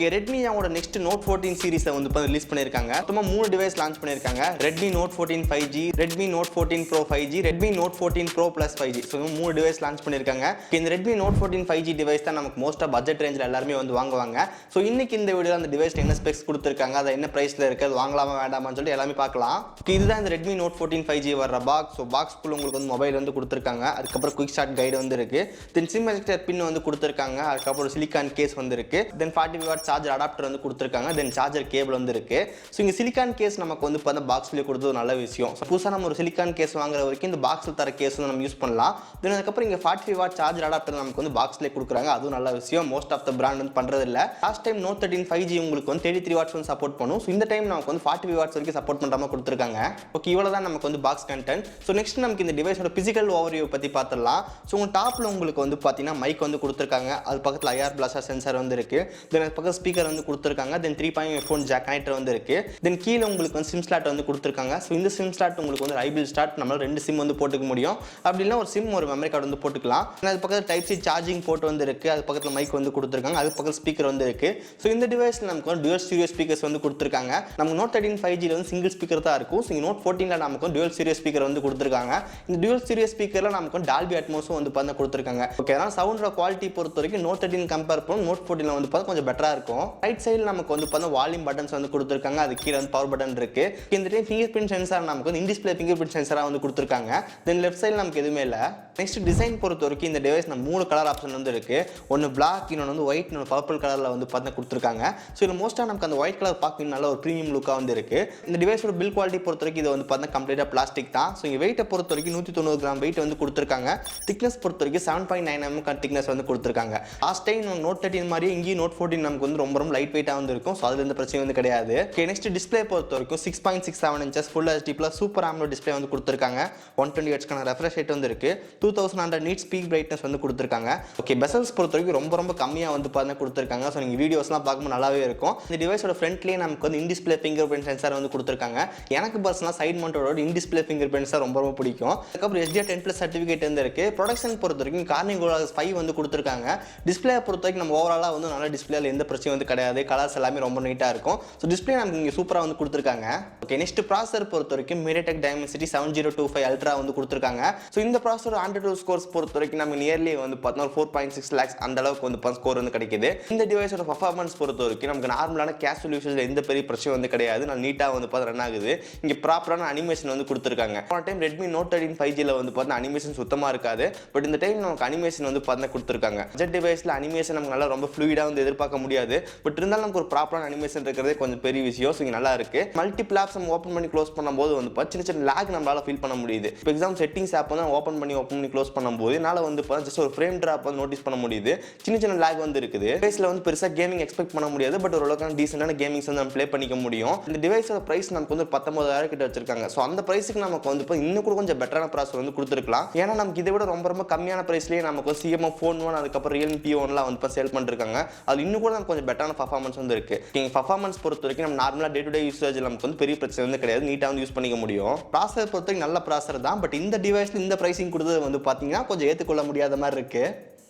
Okay Redmi அவங்களோட next Note 14 சீரிஸை வந்து இப்போ ரிலீஸ் பண்ணியிருக்காங்க. மொத்தமாக 3 டிவைஸ் லான்ச் பண்ணியிருக்காங்க. Redmi Note 14 5G, Redmi Note 14 Pro 5G, Redmi Note 14 Pro Plus 5G. So 3 device launch பண்ணியிருக்காங்க. இந்த Redmi Note 14 5G டிவைஸ் தான் நமக்கு மோஸ்ட்டாக பட்ஜெட் ரேஞ்சில் எல்லாருமே வந்து வாங்குவாங்க. ஸோ இன்னைக்கு இந்த வீடியோவில் அந்த டிவைஸ் என்ன ஸ்பெக்ஸ் கொடுத்துருக்காங்க, அதை என்ன ப்ரைஸில் இருக்குது, அது வாங்கலாமா வேண்டாமான்னு சொல்லிட்டு எல்லாமே பார்க்கலாம். இதுதான் இந்த Redmi Note 14 5G வர்ற பாக்ஸ். ஸோ பாக்ஸ்க்குள்ள உங்களுக்கு வந்து மொபைல் வந்து கொடுத்துருக்காங்க. அதுக்கப்புறம் குயிக் ஸ்டார்ட் கைடு வந்து இருக்கு. தென் சிம் எஜெக்டர் பின் வந்து கொடுத்துருக்காங்க. அதுக்கப்புறம் சிலிக்கான் கேஸ் வந்து இருக்கு. தென் 40 வாட் சார்ஜர் அடாப்டர் வந்து கொடுத்துருக்காங்க. தென் சார்ஜர் கேபிள் வந்து இருக்கு. ஸோ இங்கே சிலிக்கான் கேஸ் நமக்கு வந்து இப்போ பாக்ஸ்லேயே கொடுத்தது நல்ல விஷயம். ஸோ புதுசாக நம்ம ஒரு சிலிக்கான் கேஸ் வாங்குற வரைக்கும் இந்த பாக்ஸில் தர கேஸ் வந்து நம்ம யூஸ் பண்ணலாம். தென் அதுக்கப்புறம் இங்கே 45 வாட் சார்ஜர் அடாப்டர் நமக்கு வந்து பாக்ஸ்லேயே கொடுக்குறாங்க. அதுவும் நல்ல விஷயம். மோஸ்ட் ஆஃப் த பிராண்ட் வந்து பண்ணுறது இல்லை. லாஸ்ட் டைம் Note 13 5G உங்களுக்கு வந்து 33 வாட்ஸ் வந்து சப்போர்ட் பண்ணும். ஸோ இந்த டைம் நமக்கு வந்து 45 வாட்ஸ் வரைக்கும் சப்போர்ட் பண்ணுற மாதிரி கொடுத்துருக்காங்க. ஓகே, இவ்வளோ தான் நமக்கு வந்து பாக்ஸ் கண்டென்ட். ஸோ நெக்ஸ்ட் நமக்கு இந்த டிவைஸோட பிசிக்கல் ஓவர்வியூ பற்றி பார்த்துடலாம். ஸோ உங்கள் டாப்பில் உங்களுக்கு வந்து பார்த்தீங்கன்னா மைக் வந்து கொடுத்துருக்காங்க. அது பக்கத்தில் IR பிளாஸ்டர் சென்சார் வந்து இருக்குது. தென் அது பக்கத்தில் ஸ்பீக்கர் வந்து கொடுத்துருக்காங்க. தென் 3.5 ஃபோன் ஜாக் கனெக்டர் வந்து இருக்குது. தென் கீழே உங்களுக்கு வந்து சிம் ஸ்லாட் வந்து கொடுத்துருக்காங்க. ஸோ இந்த சிம் ஸ்லாட் உங்களுக்கு வந்து ஐபிள் ஸ்டார்ட் நம்மளால் 2 சிம் வந்து போட்டுக்க முடியும். அப்படி இல்லை ஒரு சிம் ஒரு மெமரி கார்டு வந்து போட்டுக்கலாம். அது பக்கத்தில் டைப் சி சார்ஜிங் போர்ட் வந்து இருக்குது. அது பக்கத்தில் மைக் வந்து கொடுத்துருக்காங்க. அது பக்கத்தில் ஸ்பீக்கர் வந்து இருக்குது. ஸோ இந்த டிவைஸில் நமக்கு வந்து டுவல் ஸ்டீரியோ ஸ்பீக்கர்ஸ் வந்து கொடுத்துருக்காங்க. நமக்கு Note 13 5G வந்து சிங்கிள் ஸ்பீக்கர் தான் இருக்கும். ஸோ Note 14 நமக்கு வந்து டுவல் ஸ்டீரியோ ஸ்பீக்கர் வந்து கொடுத்துருக்காங்க. இந்த டுவல் ஸ்டீரியோ ஸ்பீக்கரில் நமக்கு வந்து டால்பி அட்மோஸும் வந்து பார்த்தா கொடுத்துருக்காங்க. ஓகே, அதனால் சவுண்டோட குவாலிட்டி பொறுத்த வரைக்கும் Note 13 கம்பேர் பண்ணி Note 14 வந்து பார்த்தா கொஞ்சம் பெட்டராக இருக்கும். ரைட் சைடில் நமக்கு வந்து பார்த்தா வால்யூம் பட்டன்ஸ் வந்து கொடுத்துருக்காங்க. அது கீழே வந்து பவர் பட்டன் இருக்கு. இந்த டைம் ஃபிங்கர் பிரிண்ட் சென்சார் நமக்கு வந்து இன்டிஸ்பிளே ஃபிங்கர் பிரிண்ட் சென்சாராக வந்து கொடுத்துருக்காங்க. தென் லெஃப்ட் சைடில் நமக்கு எதுவுமே இல்லை. நெக்ஸ்ட் டிசைன் பொறுத்த வரைக்கும் இந்த டிவைஸ் நம்ம 3 கலர் ஆப்ஷன் வந்து இருக்கு. ஒன்று பிளாக், இன்னொன்று வந்து ஒயிட், இன்னொன்று பர்பிள் கலரில் வந்து பார்த்தா கொடுத்துருக்காங்க. ஸோ இதில் மோஸ்ட்டாக நமக்கு அந்த ஒயிட் கலர் பார்க்க நல்ல ஒரு ப்ரீமியம் லுக்காக வந்து இருக்கு. இந்த டிவைஸோட பில் குவாலிட்டி பொறுத்த வரைக்கும் இது வந்து பார்த்தா கம்ப்ளீட்டாக பிளாஸ்டிக் தான். ஸோ இங்கே வெயிட்டை பொறுத்த வரைக்கும் 190 கிராம் வெயிட் வந்து கொடுத்துருக்காங்க. திக்னஸ் பொறுத்த வரைக்கும் 7.9 mm திக்னஸ் வந்து கொடுத்துருக்காங்க. லாஸ்ட் டைம் Note 13 மாதிரி இங்கேயும் Note 14 நமக்கு வந்து ரொம்ப லைட் வெயிட்டாக வந்து இருக்கும். ஸோ அதில் எந்த பிரச்சனையும் வந்து கிடையாது. நெக்ஸ்ட் டிஸ்பிளே பொறுத்த வரைக்கும் 6.67 inches full HD plus super AMOLED display வந்து கொடுத்துருக்காங்க. 120 Hz ரெஃப்ரெஷ் ரேட் வந்து இருக்கு. 2100 நீட் ஸ்பீக் பிரைட்னஸ் வந்து கொடுத்துருக்காங்க. ஓகே, பெசல்ஸ் பொறுத்த வரைக்கும் ரொம்ப கம்மியாக வந்து பார்த்தா கொடுத்துருக்காங்க. ஸோ நீங்கள் வீடியோஸ்லாம் பார்க்கும்போது நல்லாவே இருக்கும். இந்த டிவைஸோட ஃப்ரண்ட்லேயே நமக்கு வந்து இன்டிஸ்பிளே ஃபிங்கர் பிரிண்ட் சென்சார் வந்து கொடுத்துருக்காங்க. எனக்கு பர்சனலாக சைட் மவுண்டோட இன்டிஸ்பிளே ஃபிங்கர் பிரிண்ட்ஸ் ரொம்ப பிடிக்கும். அதுக்கப்புறம் SDR10+ சர்டிஃபிகேட் வந்து இருக்கு. ப்ரொடக்ஷன் பொறுத்த வரைக்கும் கார்னிங் 5 வந்து கொடுத்துருக்காங்க. டிஸ்பிளே பொறுத்த வரைக்கும் நம்ம ஓவராலாக வந்து நல்ல டிஸ்பிளேல எந்த பிரச்சனையும் வந்து கிடையாது. கலர்ஸ் எல்லாமே ரொம்ப நீட்டாக இருக்கும். ஸோ டிஸ்பிளே நமக்கு இங்கே சூப்பராக வந்து கொடுத்துருக்காங்க. ஓகே, நெக்ஸ்ட் ப்ராசர் பொறுத்த வரைக்கும் MediaTek Dimensity 7025 Ultra வந்து கொடுத்துருக்காங்க. ஸோ இந்த ப்ராசர் AnTuTu ஸ்கோர்ஸ் பொறுத்த வரைக்கும் நம்ம நியர்லி வந்து பார்த்தோம்னா 4.6 lakhs அந்த அளவுக்கு வந்து ஸ்கோர் வந்து கிடைக்குது. இந்த டிவைஸோட பர்ஃபார்மன்ஸ் பொறுத்த வரைக்கும் நமக்கு நார்மலான கேஷுவல் யூசேஜில் எந்த பெரிய பிரச்சனை வந்து கிடையாது. நான் நீட்டாக வந்து பார்த்து ரன் ஆகுது. இங்கே ப்ராப்பரான அனிமேஷன் வந்து கொடுத்துருக்காங்க. போன டைம் Redmi Note 13 5Gல வந்து பார்த்தா அனிமேஷன் சுத்தமாக இருக்காது. பட் இந்த டைம் நமக்கு அனிமேஷன் வந்து பார்த்தா கொடுத்துருக்காங்க. பட்ஜெட் டிவைஸில் அனிமேஷன் நமக்கு நல்லா ரொம்ப ஃப்ளூயிடாக வந்து எதிர்பார்க்க முடியாது. பட் இருந்தாலும் நமக்கு ஒரு ப்ராப்பரான அனிமேஷன் இருக்கிறதே கொஞ்சம் பெரிய விஷயம். ஸோ இங்கே நல்லா இருக்கு. மல்டிபிள் ஆப்ஸ் நம்ம ஓப்பன் பண்ணி க்ளோஸ் பண்ணும்போது வந்து சின்ன லேக் நம்மளால ஃபீல் பண்ண முடியுது. இப்போ எக்ஸாம் செட்டிங்ஸ் ஆப் வந்து ஓப்பன் பண்ணி க்ளோஸ் பண்ணும்போது என்னால் வந்து ஜஸ்ட் ஒரு ஃப்ரேம் ட்ராப் வந்து நோட்டீஸ் பண்ண முடியுது. சின்ன லேக் வந்து இருக்குது. டிவைஸில் வந்து பெருசாக கேமிங் எக்ஸ்பெக்ட் பண்ண முடியாது. பட் ஒரு அளவுக்கு டீசென்டான கேமிங்ஸ் வந்து நம்ம ப்ளே பண்ணிக்க முடியும். இந்த டிவைஸோட பிரைஸ் நமக்கு வந்து 19,000 கிட்ட வச்சிருக்காங்க. ஸோ அந்த பிரைஸுக்கு நமக்கு வந்து இன்னும் கூட கொஞ்சம் பெட்டரான ப்ராசர் வந்து கொடுத்துருக்கலாம். ஏன்னா நமக்கு இதை விட ரொம்ப கம்மியான பிரைஸ்லேயே நமக்கு CMO Phone 1 அதுக்கப்புறம் Realme P1 வந்து சேல் பண்ணிருக்காங்க. அது இன்னும் கூட நமக்கு கொஞ்சம் பெட்டரான பர்ஃபார்மன்ஸ் வந்து இருக்கு. பர்ஃபார்மன்ஸ் பொறுத்த வரைக்கும் நம்ம நார்மலாக டே டு டே யூசேஜ் நமக்கு வந்து பெரிய பிரச்சனை வந்து கிடையாது. நீட்டாக வந்து யூஸ் பண்ணிக்க முடியும். ப்ராசர் பொறுத்த வரைக்கும் நல்ல ப்ராசர் தான். பட் இந்த டிவைஸில் இந்த பிரைசிங் கொடுத்தது வந்து பார்த்தீங்கன்னா கொஞ்சம் ஏற்றுக்கொள்ள முடியாத மாதிரி இருக்கு.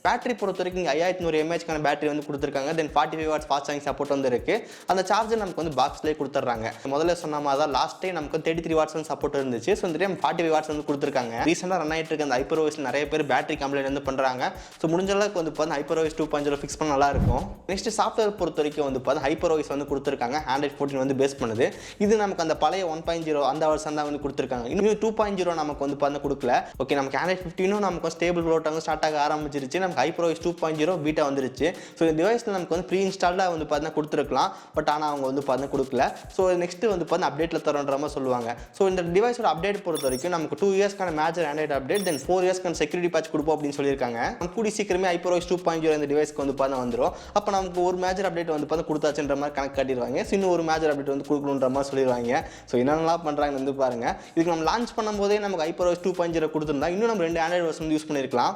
பேட்டரி பொறுத்த வரைக்கும் 5100 mAh பேட்டரி வந்து கொடுத்துருக்காங்க. தென் 45 வாட்ஸ் ஃபாஸ்ட் சார்ஜிங் சப்போர்ட் வந்து இருக்கு. அந்த சார்ஜர் நமக்கு வந்து பாக்ஸ்லேயே கொடுத்துட்றாங்க. முதல்ல சொன்ன மாதிரி தான் லாஸ்ட் டைம் நமக்கு 33 வாட்ஸ் வந்து சப்போர்ட் இருந்துச்சு. ஸோ இந்த டைம் 45 வாட்ஸ் வந்து கொடுத்துருக்காங்க. ரீசெண்டாக ரன் ஆகிட்டு இருக்க அந்த HyperOS நிறைய பேர் பேட்டரி கம்ப்ளைண்ட் வந்து பண்ணுறாங்க. ஸோ முடிஞ்ச அளவுக்கு வந்து பார்த்தா HyperOS 2.0 ஃபிக்ஸ் பண்ண நல்லா இருக்கும். நெக்ஸ்ட் சாஃப்ட்வேர் பொறுத்த வரைக்கும் வந்து பார்த்தா HyperOS வந்து கொடுத்துருக்காங்க. Android 14 வந்து பேஸ் பண்ணுது. இது நமக்கு அந்த பழைய 1.0 அந்த வருஷம் தான் வந்து கொடுத்துருக்காங்க. இன்னும் 2.0 நமக்கு வந்து பார்த்தா கொடுக்கல. ஓகே, நமக்கு Android 15 நமக்கு ஸ்டேபிள் க்ளோட் வந்து ஸ்டார்ட் ஆக ஆரம்பிச்சிருச்சு. நமக்கு HyperOS 2.0 பீட்டா வந்துருச்சு. ஸோ இந்த டிவைஸில் நமக்கு வந்து ப்ரீ இன்ஸ்டால்டாக வந்து பார்த்தா கொடுத்துருக்கலாம். பட் ஆனால் அவங்க வந்து பார்த்தா கொடுக்கல. ஸோ நெக்ஸ்ட் வந்து பார்த்தா அப்டேட்டில் தரோன்ற மாதிரி சொல்லுவாங்க. ஸோ இந்த டிவைஸோட அப்டேட் பொறுத்த வரைக்கும் நமக்கு 2 இயர்ஸ்க்கான மேஜர் ஆண்ட்ராய்டு அப்டேட், தென் 4 இயர்ஸ்க்கான செக்யூரிட்டி பேட்ச் கொடுப்போம் அப்படின்னு சொல்லியிருக்காங்க. நம்ம கூடி சீக்கிரமே HyperOS 2.0 இந்த டிவைஸ்க்கு வந்து பார்த்தா வந்துடும். அப்போ நமக்கு ஒரு மேஜர் அப்டேட் வந்து பார்த்தா கொடுத்தாச்சுன்ற மாதிரி கணக்கு காட்டிடுவாங்க. இன்னும் ஒரு மேஜர் அப்டேட் வந்து கொடுக்கணுன்ற மாதிரி சொல்லிடுவாங்க. ஸோ என்னென்னலாம் பண்ணுறாங்கன்னு வந்து பாருங்க. இதுக்கு நம்ம லான்ச் பண்ணும்போதே நமக்கு HyperOS 2.0 கொடுத்துருந்தா இன்னும் நம்ம 2 ஆண்ட்ராய்டு வெர்ஷன் யூஸ் பண்ணியிருக்கலாம்.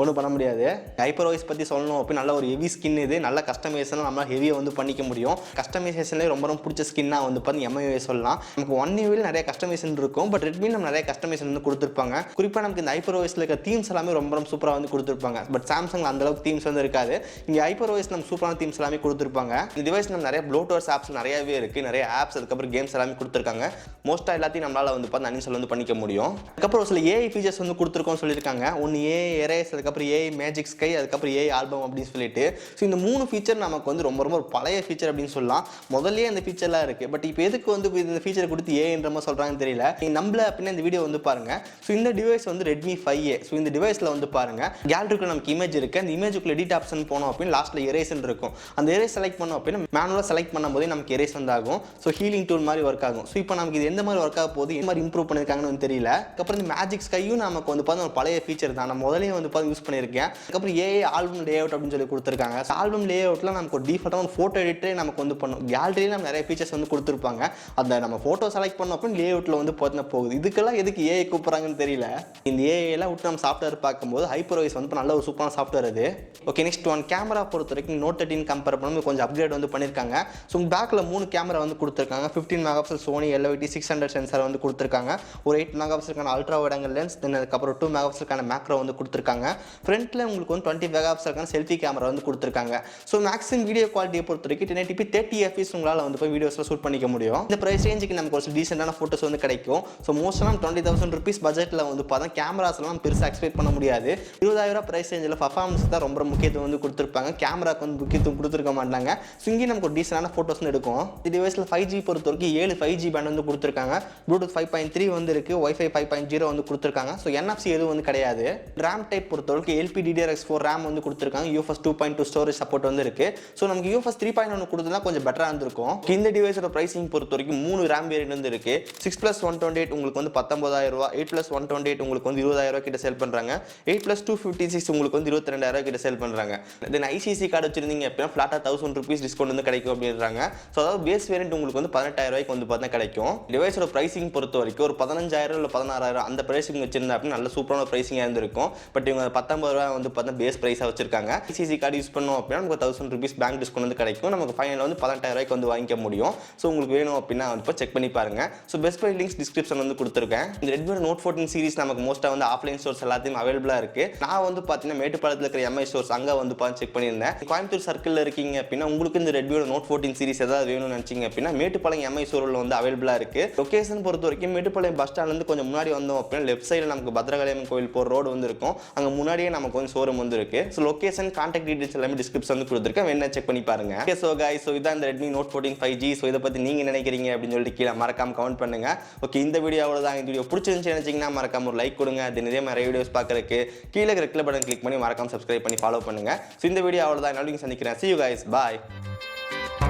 ஒன்றும் பண்ண முடியாது. ஹைப்பர் வாய்ஸ் பற்றி சொல்லணும் அப்படின்னு நல்ல ஒரு ஹெவி ஸ்கின் இது, நல்ல கஸ்டமைசேஷன் நம்மளால் ஹெவியாக வந்து பண்ணிக்க முடியும். கஸ்டமைசேஷன்லேயே ரொம்ப ரொம்ப பிடிச்ச ஸ்கின்னாக வந்து பார்த்து MIUI சொல்லலாம். நமக்கு 1UIயில் நிறைய கஸ்டமைசேஷன் இருக்கும், பட் ரெட்மி நம்ம நிறைய கஸ்டமைசேஷன் வந்து கொடுத்துருப்பாங்க. குறிப்பாக நமக்கு இந்த ஹைப்பர் வாய்ஸில் இருக்க தீம்ஸ் எல்லாமே ரொம்ப ரொம்ப சூப்பராக வந்து கொடுத்துருப்பாங்க. பட் சாம்சங்கில் அந்தளவுக்கு தீம்ஸ் வந்து இருக்காது. இங்கே ஹைப்பர் வாய்ஸ் நம்ம சூப்பரான தீம்ஸ் எல்லாமே கொடுத்துருப்பாங்க. இந்த டிவைஸ் நம்ம நிறைய ப்ளூடூத் ஆப்ஸ் நிறையவே இருக்குது, நிறைய ஆப்ஸ் அதுக்கப்புறம் கேம்ஸ் எல்லாமே கொடுத்துருக்காங்க. மோஸ்ட்டாக எல்லாத்தையும் நம்மளால் வந்து பார்த்து அன்இன்ஸ்டால் வந்து பண்ணிக்க முடியும். அதுக்கப்புறம் சில AI ஃபீச்சர்ஸ் வந்து கொடுத்துருக்கோம்னு சொல்லியிருக்காங்க. ஒன்று AI எரேஸ், அதுக்கப்புறம் AI மேஜிக் ஸ்கை, அதுக்கப்புறம் AI ஆல்பம் அப்படின்னு சொல்லிட்டு. ஸோ இந்த 3 ஃபீச்சர் நமக்கு வந்து ரொம்ப ரொம்ப பழைய ஃபீச்சர் அப்படின்னு சொல்லலாம். முதல்லயே அந்த ஃபீச்சர்லாம் இருக்குது, பட் இப்போ எதுக்கு வந்து இந்த ஃபீச்சரை கொடுத்து ஏன்ற மாதிரி சொல்கிறாங்கன்னு தெரியல. நீங்கள் நம்பல அப்படின்னா இந்த வீடியோ வந்து பாருங்கள். ஸோ இந்த டிவைஸ் வந்து Redmi 5A. ஸோ இந்த டிவைஸில் வந்து பாருங்கள், கேலரிக்குள்ள நமக்கு இமேஜ் இருக்குது. அந்த இமேஜுக்குள்ள எடிட் ஆப்ஷன் போனோம் அப்படின்னு லாஸ்ட்டில் எரேஸ்ன்னு இருக்கும். அந்த எரேஸ் செலக்ட் பண்ணோம் அப்படின்னா மேனுவலாக செலக்ட் பண்ணும்போதே நமக்கு எரேஸ் வந்து ஆகும். ஸோ ஹீலிங் டூல் மாதிரி ஒர்க் ஆகும். ஸோ இப்போ நமக்கு இது எந்த மாதிரி ஒர்க் ஆக போகுது, எந்த மாதிரி இம்ப்ரூவ் பண்ணியிருக்காங்கன்னு தெரியல. அதுக்கப்புறம் இந்த மேஜிக் ஸ்கையும் நமக்கு வந்து பார்த்தா ஒரு பழைய ஃபீச்சர் தான், நான் முதலே வந்து பார்த்து யூஸ் பண்ணியிருக்கேன். அதுக்கப்புறம் AI ஆல்பம் லேஅவுட் அப்படின்னு சொல்லி கொடுத்துருக்காங்க. ஆல்பம் லேஅவுட்ல நமக்கு ஒரு டிஃபால்ட்டான ஒரு ஃபோட்டோ எடிட்டே நமக்கு வந்து பண்ணும். கேலரியில் நம்ம நிறைய ஃபீச்சர்ஸ் வந்து கொடுத்துருப்பாங்க. அதை நம்ம ஃபோட்டோ செலக்ட் பண்ணோம் அப்படின்னு லேஅவுட்டில் வந்து பார்த்தா போகுது. இதுக்கெல்லாம் எதுக்கு AI கூப்பிட்றாங்கன்னு தெரியல. இந்த AI எல்லாம் விட்டு நம்ம சாஃப்ட்வேர் பார்க்கும்போது ஹைப்பர் வாய்ஸ் வந்து நல்ல ஒரு சூப்பரான சாஃப்ட்வேர் அது. ஓகே, நெக்ஸ்ட் ஒன் கேமரா பொறுத்த வரைக்கும் Note 13 கம்பேர் பண்ணும்போது கொஞ்சம் அப்கிரேட் வந்து பண்ணியிருக்காங்க. ஸோ பேக்கில் 3 கேமரா வந்து கொடுத்துருக்காங்க. 15 மெகாபிக்சல் சோனி LVT 600 சென்சார் வந்து கொடுத்துருக்காங்க. ஒரு 8 மெகாபிக்சலுக்கான அல்ட்ரா வைட் ஆங்கிள் லென்ஸ், தென் அதுக்கப்புறம் 2 மெகாபிக்சலுக்கான மேக்ரோ வந்து கொடுத்துருக்காங்க. ஃப்ரண்ட்டில் உங்களுக்கு வந்து 20 மெகாபிக்சலுக்கான செல்ஃபி கேமரா வந்து கொடுத்துருக்காங்க. ஸோ மேக்ஸிமம் வீடியோ குவாலிட்டியை பொறுத்த வரைக்கும் 1080p 30 fps உங்களால் வந்து போய் வீடியோஸில் ஷூட் பண்ணிக்க முடியும். இந்த ப்ரைஸ் ரேஞ்சுக்கு நமக்கு ஒரு டீசெண்டான ஃபோட்டோஸ் வந்து கிடைக்கும். ஸோ மோஸ்ட்டாக 20,000 rupees பட்ஜெட்டில் வந்து பார்த்தா கேமராஸ்லாம் பெருசாக எக்ஸ்பெக்ட் பண்ண முடியாது. 20,000 ப்ரைஸ் ரேஞ்சில் பர்ஃபார்மன்ஸ் தான் ரொம்ப முக்கியத்துவம் வந்து கொடுத்துருப்பாங்க. கேமராக்கு வந்து முக்கியத்துவம் கொடுத்துருக்க மாட்டாங்க. ஸோ இங்கே நமக்கு ஒரு டீசெண்டான ஃபோட்டோஸ் எடுக்கும். இந்த டிவைஸில் 5G பொறுத்த வரைக்கும் 7 5G பேண்ட் வந்து கொடுத்துருக்காங்க. ப்ளூடூத் 5.3 வந்து இருக்குது, Wi-Fi 5.0 வந்து கொடுத்துருக்காங்க. ஸோ NFC எதுவும் வந்து கிடையாது. ரேம் டைப் பொறுத்த வரைக்கும் LPDDR4 ரேம் வந்து கொடுத்துருக்காங்க. UFS 2.2 ஸ்டோரேஜ் சப்போர்ட் வந்து இருக்கு. ஸோ நமக்கு UFS 3.1 கொடுத்தா கொஞ்சம் பெட்டராக இருந்திருக்கும். இந்த டிவைஸோட பிரைசிங் பொறுத்த வரைக்கும் 3 ரேம் வேரியன்ட் வந்து இருக்கு. 6+128 உங்களுக்கு வந்து 19,000 ரூபா, 8+128 உங்களுக்கு வந்து 20,000 கிட்ட சேல் பண்றாங்க. 8+256 உங்களுக்கு வந்து 22,000 கிட்ட சேல் பண்றாங்க. தென் ICC கார்டு வச்சிருந்தீங்க அப்படின்னா ஃபிளாட்டா 1,000 rupees டிஸ்கவுண்ட் வந்து கிடைக்கும் அப்படின்றாங்க. ஸோ அதாவது பேஸ் வேரியன்ட் உங்களுக்கு வந்து 18,000 வந்து பார்த்தா கிடைக்கும். டிவைஸோட பிரைசிங் பொறுத்த வரைக்கும் ஒரு 15,000 இல்லை 16,000 அந்த பிரைசிங் வச்சிருந்தா அப்படின்னா நல்ல சூப்பரான பிரைசிங்காக இருந்திருக்கும். பட் இவங்க 19 ரூபா வந்து பார்த்தா பேஸ் பிரைஸாக வச்சிருக்காங்க. ICC கார்டு யூஸ் பண்ணோம் அப்படின்னா நமக்கு 1,000 rupees பேங்க் டிஸ்கவுண்ட் வந்து கிடைக்கும். நமக்கு ஃபைனல் வந்து 18,000 வந்து வாங்கிக்க முடியும். ஸோ உங்களுக்கு வேணும் அப்படின்னா வந்து செக் பண்ணி பாருங்க. So best buy links description வந்து கொடுத்துருக்கேன். இந்த Redmi Note 14 சீரிஸ் நமக்கு மோஸ்ட்டாக வந்து ஆஃப்லைன் ஸ்டோர்ஸ் எல்லாத்தையும் அவைலபிளாக இருக்கு. நான் வந்து பார்த்தீங்கன்னா மேட்டுப்பாளையத்தில் இருக்கிற MI ஸ்டோர்ஸ் அங்கே வந்து பார்த்து செக் பண்ணியிருந்தேன். கோயம்புத்தூர் சர்க்கிளில் இருக்கீங்க அப்படின்னா உங்களுக்கு இந்த Redmi Note 14 சீரிஸ் ஏதாவது வேணும்னு நினச்சிங்க அப்படின்னா மேட்டுப்பாளையம் MI ஸ்டோரில் வந்து அவைலபிளாக இருக்கு. லொகேஷன் பொறுத்த வரைக்கும் மேட்டுப்பாளையம் பஸ் ஸ்டாண்ட்லேருந்து கொஞ்சம் முன்னாடி வந்தோம் அப்படின்னா லெஃப்ட் சைடில் நமக்கு பத்ரகாளியம்மன் கோயில் போகிற ரோடு வந்து இருக்கும். அங்கே முன்னாடியே நமக்கு வந்து ஷோரூம் வந்து இருக்கு. ஸோ லொகேஷன் கான்டாக்ட் டீடைல்ஸ் எல்லாமே டிஸ்கிரிப்ஷன் வந்து கொடுத்துருக்கேன், வேணா செக் பண்ணி பாருங்க. ஓகே, ஸோ கைஸ், ஸோ இதான் இந்த Redmi Note 14 5G. ஸோ இதை பற்றி நீங்கள் நினைக்கிறீங்க அப்படின்னு சொல்லிட்டு கீழே மறக்காம கமெண்ட் பண்ணுங்க. ஓகே, இந்த வீடியோவோட தான். இந்த வீடியோ பிடிச்சிருந்துச்சு நினைச்சிங்கன்னா மறக்காம ஒரு லைக் கொடுங்க. அது நிறைய வீடியோஸ் பார்க்கறதுக்கு கீழே ரெட் பட்டன் கிளிக் பண்ணி மறக்காம சப்ஸ்கிரைப் பண்ணி ஃபாலோ பண்ணுங்க. ஸோ இந்த வீடியோ அவ்வளோதான். நாளைக்கு சந்திக்கிறேன். See you guys. Bye.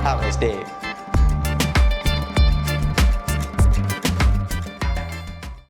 Have a nice day.